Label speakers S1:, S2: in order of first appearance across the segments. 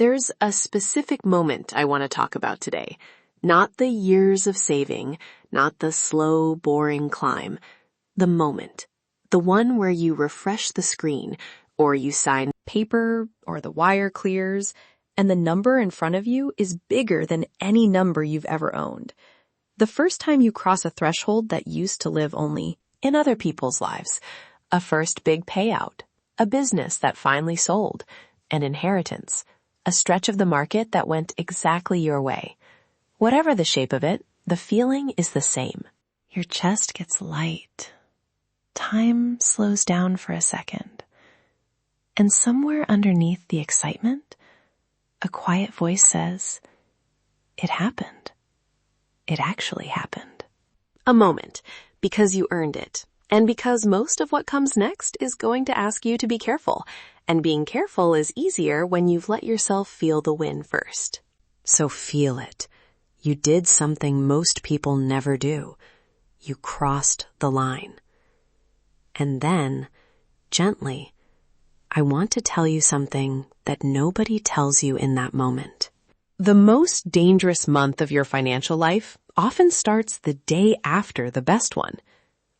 S1: There's a specific moment I want to talk about today. Not the years of saving, not the slow, boring climb. The moment. The one where you refresh the screen, or you sign
S2: paper, or the wire clears, and the number in front of you is bigger than any number you've ever owned. The first time you cross a threshold that used to live only
S1: in other people's lives. A first big payout. A business that finally sold. An inheritance. A stretch of the market that went exactly your way. Whatever the shape of it, the feeling is the same. Your chest gets light. Time slows down for a second. And somewhere underneath the excitement, a quiet voice says, "It happened. It actually happened." A moment, because you earned it. And because most of what comes next is going to ask you to be careful. And being careful is easier when you've let yourself feel the win first. So feel it. You did something most people never do. You crossed the line. And then, gently, I want to tell you something that nobody tells you in that moment. The most dangerous month of your financial life often starts the day after the best one.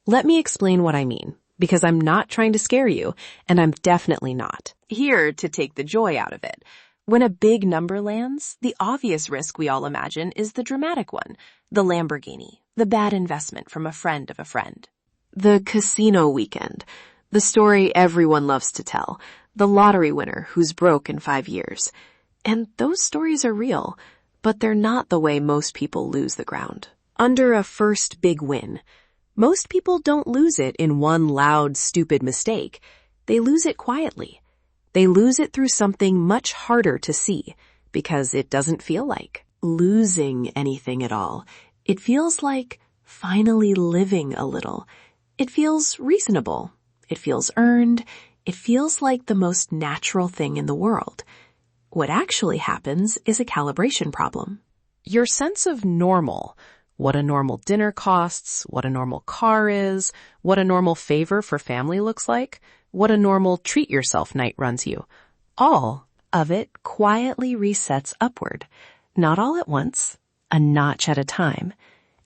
S1: Let me explain what I mean, because I'm not trying to scare you, and I'm definitely not here to take the joy out of it. When a big number lands, the obvious risk we all imagine is the dramatic one, the Lamborghini, the bad investment from a friend of a friend. The casino weekend, the story everyone loves to tell, the lottery winner who's broke in 5 years. And those stories are real, but they're not the way most people lose the ground. Under a first big win, most people don't lose it in one loud, stupid mistake. They lose it quietly. They lose it through something much harder to see, because it doesn't feel like losing anything at all. It feels like finally living a little. It feels reasonable. It feels earned. It feels like the most natural thing in the world. What actually happens is a calibration problem. Your sense of normal, what a normal dinner costs, what a normal car is, what a normal favor for family looks like, what a normal treat-yourself night runs you. All of it quietly resets upward. Not all at once, a notch at a time.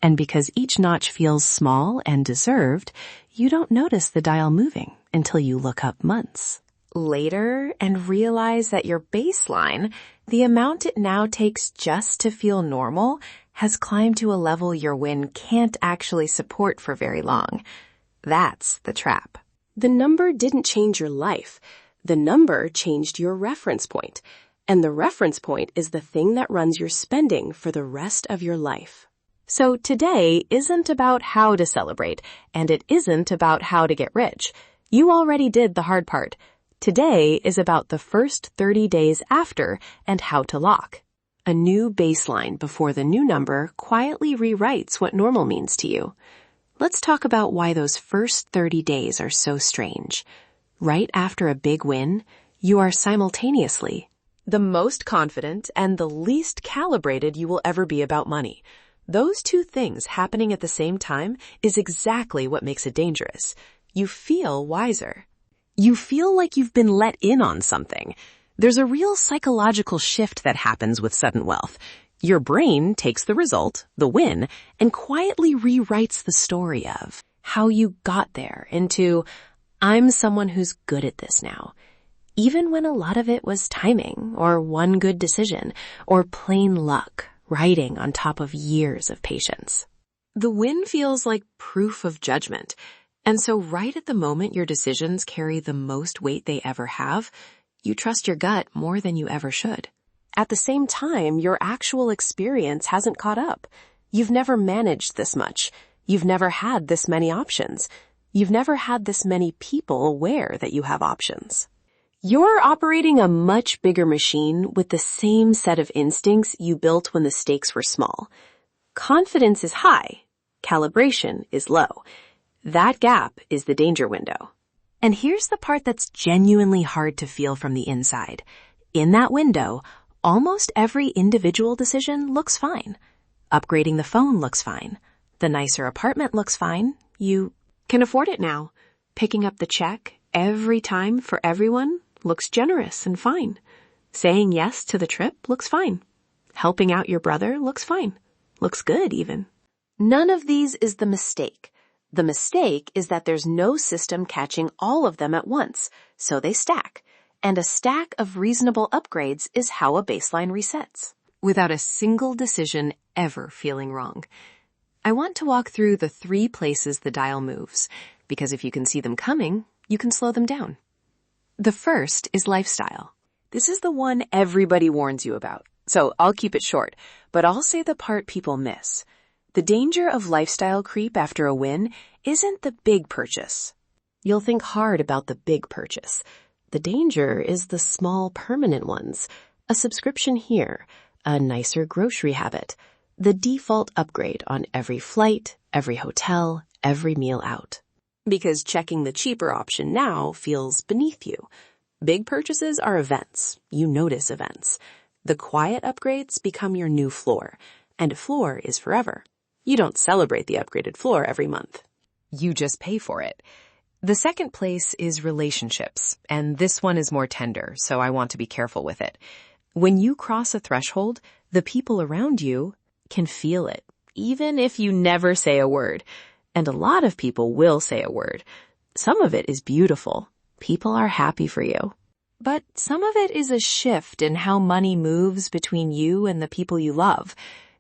S1: And because each notch feels small and deserved, you don't notice the dial moving until you look up months later and realize that your baseline, the amount it now takes just to feel normal, has climbed to a level your win can't actually support for very long. That's the trap. The number didn't change your life. The number changed your reference point. And the reference point is the thing that runs your spending for the rest of your life. So today isn't about how to celebrate, and it isn't about how to get rich. You already did the hard part. Today is about the first 30 days after and how to lock. A new baseline before the new number quietly rewrites what normal means to you. Let's talk about why those first 30 days are so strange. Right after a big win, you are simultaneously the most confident and the least calibrated you will ever be about money. Those two things happening at the same time is exactly what makes it dangerous. You feel wiser. You feel like you've been let in on something. There's a real psychological shift that happens with sudden wealth. Your brain takes the result, the win, and quietly rewrites the story of how you got there into, I'm someone who's good at this now. Even when a lot of it was timing, or one good decision, or plain luck, riding on top of years of patience. The win feels like proof of judgment. And so right at the moment your decisions carry the most weight they ever have, you trust your gut more than you ever should. At the same time, your actual experience hasn't caught up. You've never managed this much. You've never had this many options. You've never had this many people aware that you have options. You're operating a much bigger machine with the same set of instincts you built when the stakes were small. Confidence is high. Calibration is low. That gap is the danger window. And here's the part that's genuinely hard to feel from the inside. In that window, almost every individual decision looks fine. Upgrading the phone looks fine. The nicer apartment looks fine. You can afford it now. Picking up the check every time for everyone looks generous and fine. Saying yes to the trip looks fine. Helping out your brother looks fine. Looks good, even. None of these is the mistake. The mistake is that there's no system catching all of them at once, so they stack. And a stack of reasonable upgrades is how a baseline resets, without a single decision ever feeling wrong. I want to walk through the 3 places the dial moves, because if you can see them coming, you can slow them down. The first is lifestyle. This is the one everybody warns you about, so I'll keep it short, but I'll say the part people miss. The danger of lifestyle creep after a win isn't the big purchase. You'll think hard about the big purchase. The danger is the small permanent ones. A subscription here, a nicer grocery habit, the default upgrade on every flight, every hotel, every meal out. Because checking the cheaper option now feels beneath you. Big purchases are events. You notice events. The quiet upgrades become your new floor, and a floor is forever. You don't celebrate the upgraded floor every month. You just pay for it. The second place is relationships, and this one is more tender, so I want to be careful with it. When you cross a threshold, the people around you can feel it, even if you never say a word. And a lot of people will say a word. Some of it is beautiful. People are happy for you. But some of it is a shift in how money moves between you and the people you love.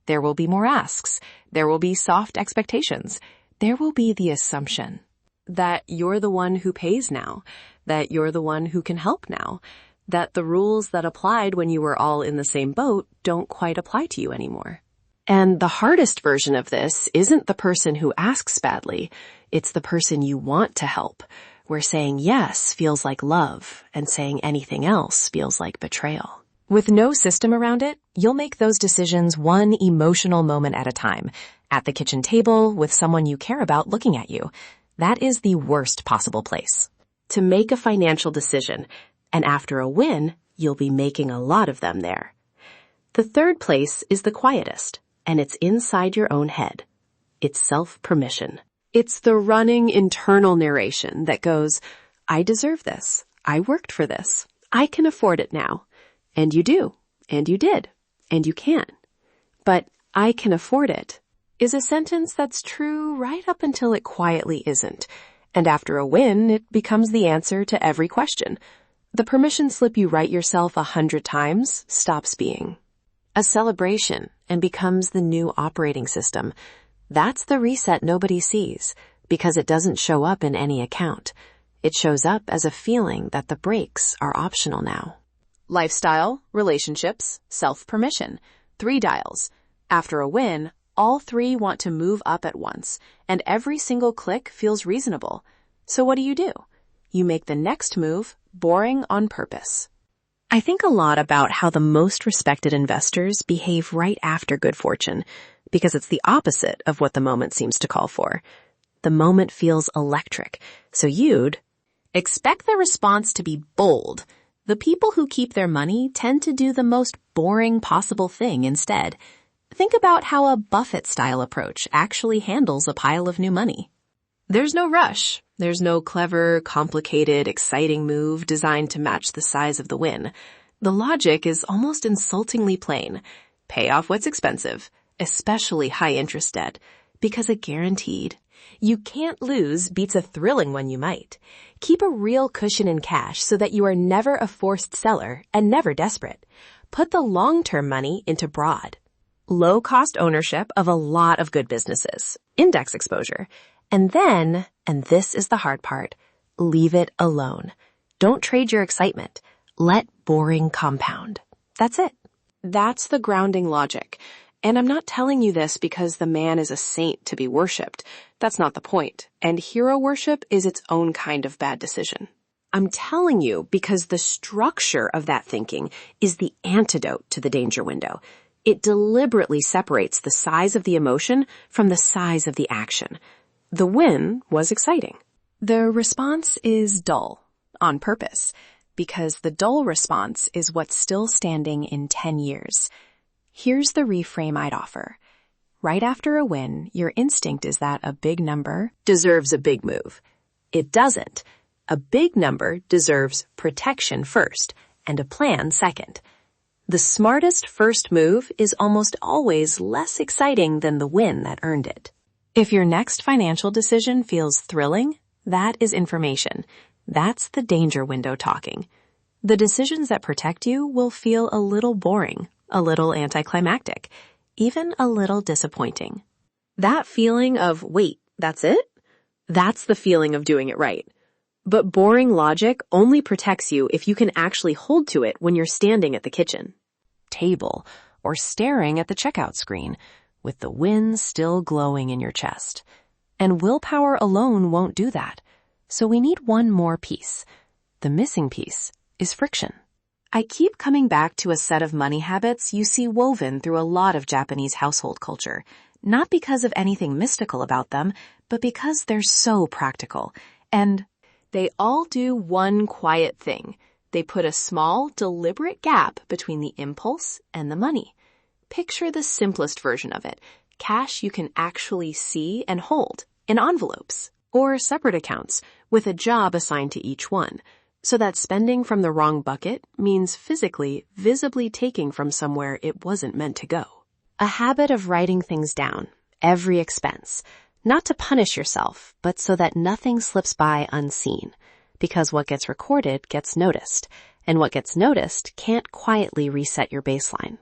S1: There will be more asks. There will be soft expectations. There will be the assumption that you're the one who pays now, that you're the one who can help now, that the rules that applied when you were all in the same boat don't quite apply to you anymore. And the hardest version of this isn't the person who asks badly. It's the person you want to help, where saying yes feels like love and saying anything else feels like betrayal. With no system around it, you'll make those decisions one emotional moment at a time, at the kitchen table with someone you care about looking at you. That is the worst possible place to make a financial decision, and after a win, you'll be making a lot of them there. The third place is the quietest, and it's inside your own head. It's self-permission. It's the running internal narration that goes, I deserve this. I worked for this. I can afford it now. And you do. And you did. And you can. But I can afford it is a sentence that's true right up until it quietly isn't. And after a win, it becomes the answer to every question. The permission slip you write yourself 100 times stops being a celebration and becomes the new operating system. That's the reset nobody sees because it doesn't show up in any account. It shows up as a feeling that the breaks are optional now. Lifestyle, relationships, self-permission. 3 dials. After a win, all 3 want to move up at once, and every single click feels reasonable. So what do? You make the next move boring on purpose. I think a lot about how the most respected investors behave right after good fortune, because it's the opposite of what the moment seems to call for. The moment feels electric, so you'd expect the response to be bold. The people who keep their money tend to do the most boring possible thing instead. Think about how a Buffett-style approach actually handles a pile of new money. There's no rush. There's no clever, complicated, exciting move designed to match the size of the win. The logic is almost insultingly plain. Pay off what's expensive, especially high-interest debt, because a guaranteed you can't lose beats a thrilling one you might. Keep a real cushion in cash so that you are never a forced seller and never desperate. Put the long-term money into broad, low-cost ownership of a lot of good businesses, index exposure, and then, and this is the hard part, leave it alone. Don't trade your excitement. Let boring compound. That's it. That's the grounding logic. And I'm not telling you this because the man is a saint to be worshipped. That's not the point. And hero worship is its own kind of bad decision. I'm telling you because the structure of that thinking is the antidote to the danger window. It deliberately separates the size of the emotion from the size of the action. The win was exciting. The response is dull, on purpose, because the dull response is what's still standing in 10 years. Here's the reframe I'd offer. Right after a win, your instinct is that a big number deserves a big move. It doesn't. A big number deserves protection first and a plan second. The smartest first move is almost always less exciting than the win that earned it. If your next financial decision feels thrilling, that is information. That's the danger window talking. The decisions that protect you will feel a little boring, a little anticlimactic, even a little disappointing. That feeling of, wait, that's it? That's the feeling of doing it right. But boring logic only protects you if you can actually hold to it when you're standing at the kitchen table or staring at the checkout screen with the wind still glowing in your chest. And willpower alone won't do that. So we need one more piece. The missing piece is friction. I keep coming back to a set of money habits you see woven through a lot of Japanese household culture, not because of anything mystical about them, but because they're so practical. And they all do one quiet thing. They put a small, deliberate gap between the impulse and the money. Picture the simplest version of it, cash you can actually see and hold in envelopes or separate accounts with a job assigned to each one, so that spending from the wrong bucket means physically, visibly taking from somewhere it wasn't meant to go. A habit of writing things down, every expense, not to punish yourself, but so that nothing slips by unseen, because what gets recorded gets noticed, and what gets noticed can't quietly reset your baseline.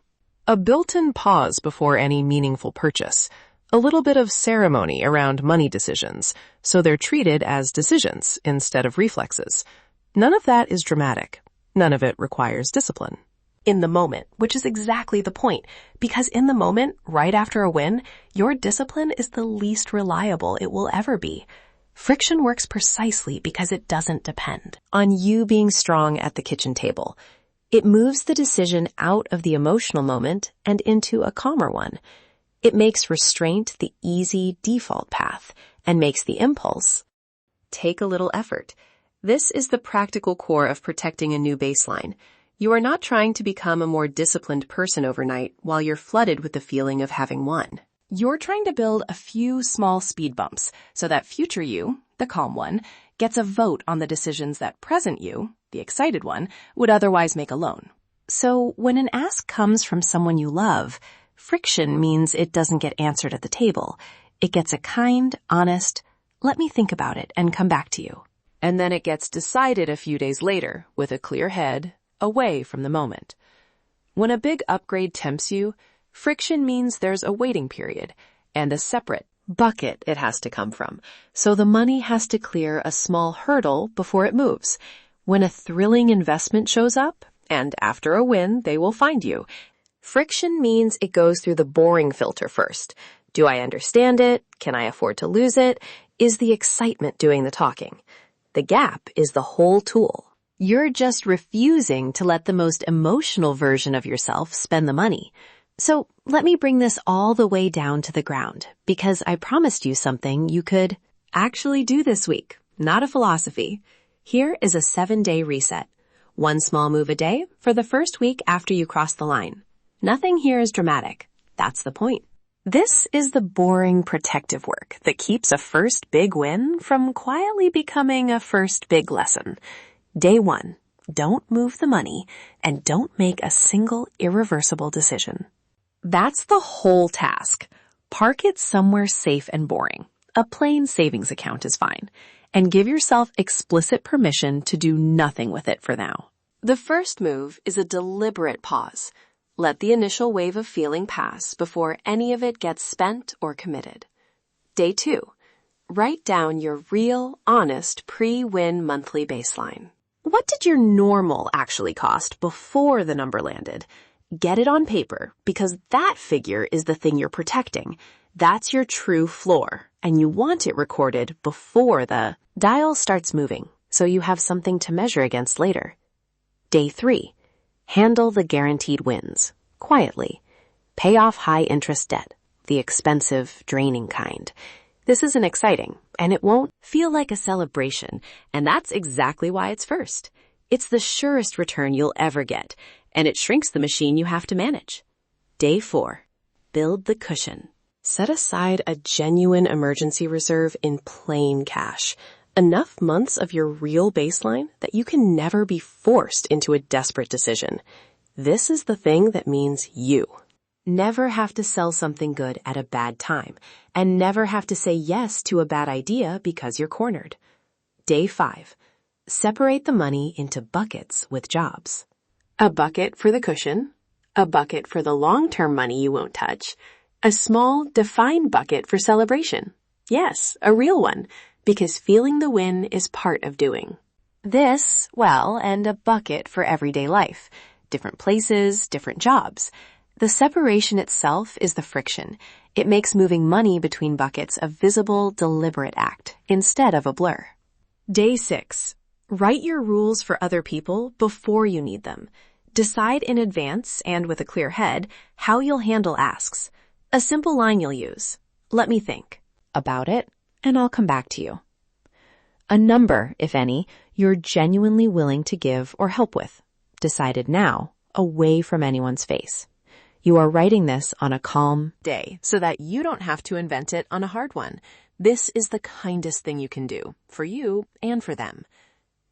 S1: A built-in pause before any meaningful purchase, a little bit of ceremony around money decisions, so they're treated as decisions instead of reflexes. None of that is dramatic. None of it requires discipline. In the moment, which is exactly the point, because in the moment, right after a win, your discipline is the least reliable it will ever be. Friction works precisely because it doesn't depend on you being strong at the kitchen table. It moves the decision out of the emotional moment and into a calmer one. It makes restraint the easy default path and makes the impulse take a little effort. This is the practical core of protecting a new baseline. You are not trying to become a more disciplined person overnight while you're flooded with the feeling of having won. You're trying to build a few small speed bumps so that future you, the calm one, gets a vote on the decisions that present you, the excited one, would otherwise make alone. So when an ask comes from someone you love, friction means it doesn't get answered at the table. It gets a kind, honest, let me think about it and come back to you. And then it gets decided a few days later with a clear head, away from the moment. When a big upgrade tempts you, friction means there's a waiting period and a separate bucket it has to come from. So the money has to clear a small hurdle before it moves. When a thrilling investment shows up, and after a win, they will find you. Friction means it goes through the boring filter first. Do I understand it? Can I afford to lose it? Is the excitement doing the talking? The gap is the whole tool. You're just refusing to let the most emotional version of yourself spend the money. So let me bring this all the way down to the ground, because I promised you something you could actually do this week, not a philosophy. Here is a 7-day reset. One small move a day for the first week after you cross the line. Nothing here is dramatic. That's the point. This is the boring protective work that keeps a first big win from quietly becoming a first big lesson. Day 1, don't move the money and don't make a single irreversible decision. That's the whole task. Park it somewhere safe and boring. A plain savings account is fine. And give yourself explicit permission to do nothing with it for now. The first move is a deliberate pause. Let the initial wave of feeling pass before any of it gets spent or committed. Day 2, write down your real, honest, pre-win monthly baseline. What did your normal actually cost before the number landed? Get it on paper, because that figure is the thing you're protecting. That's your true floor, and you want it recorded before the dial starts moving, so you have something to measure against later. Day 3, handle the guaranteed wins, quietly. Pay off high-interest debt, the expensive, draining kind. This isn't exciting, and it won't feel like a celebration, and that's exactly why it's first. It's the surest return you'll ever get, and it shrinks the machine you have to manage. Day 4, build the cushion. Set aside a genuine emergency reserve in plain cash. Enough months of your real baseline that you can never be forced into a desperate decision. This is the thing that means you. Never have to sell something good at a bad time, and never have to say yes to a bad idea because you're cornered. Day 5. Separate the money into buckets with jobs. A bucket for the cushion, a bucket for the long-term money you won't touch, a small, defined bucket for celebration. Yes, a real one, because feeling the win is part of doing. This, well, and a bucket for everyday life. Different places, different jobs. The separation itself is the friction. It makes moving money between buckets a visible, deliberate act, instead of a blur. Day 6. Write your rules for other people before you need them. Decide in advance, and with a clear head, how you'll handle asks. A simple line you'll use. Let me think about it, and I'll come back to you. A number, if any, you're genuinely willing to give or help with. Decided now, away from anyone's face. You are writing this on a calm day so that you don't have to invent it on a hard one. This is the kindest thing you can do, for you and for them.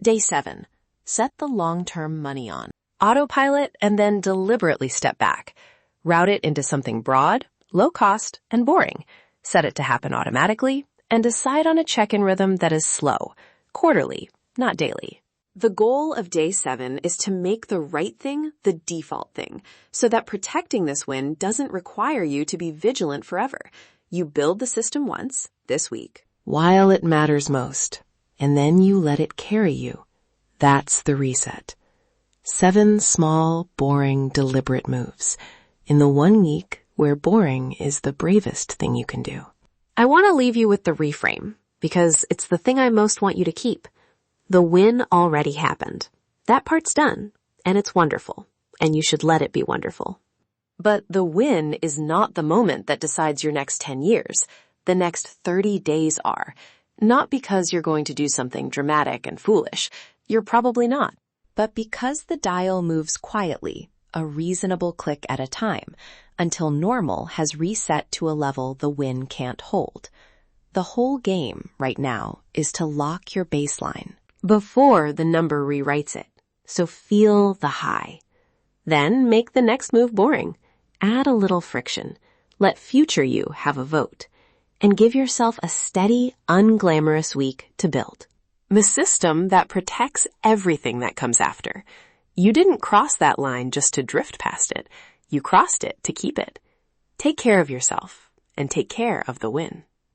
S1: Day 7. Set the long-term money on. Autopilot and then deliberately step back. Route it into something broad, low cost, and boring. Set it to happen automatically, and decide on a check-in rhythm that is slow, quarterly, not daily. The goal of Day 7 is to make the right thing the default thing, so that protecting this win doesn't require you to be vigilant forever. You build the system once, this week, while it matters most, and then you let it carry you. That's the reset. 7 small, boring, deliberate moves in the 1 week where boring is the bravest thing you can do. I want to leave you with the reframe, because it's the thing I most want you to keep. The win already happened. That part's done, and it's wonderful, and you should let it be wonderful. But the win is not the moment that decides your next 10 years. The next 30 days are. Not because you're going to do something dramatic and foolish. You're probably not. But because the dial moves quietly, a reasonable click at a time, until normal has reset to a level the win can't hold. The whole game right now is to lock your baseline before the number rewrites it. So feel the high. Then make the next move boring. Add a little friction. Let future you have a vote. And give yourself a steady, unglamorous week to build. The system that protects everything that comes after. You didn't cross that line just to drift past it. You crossed it to keep it. Take care of yourself and take care of the win.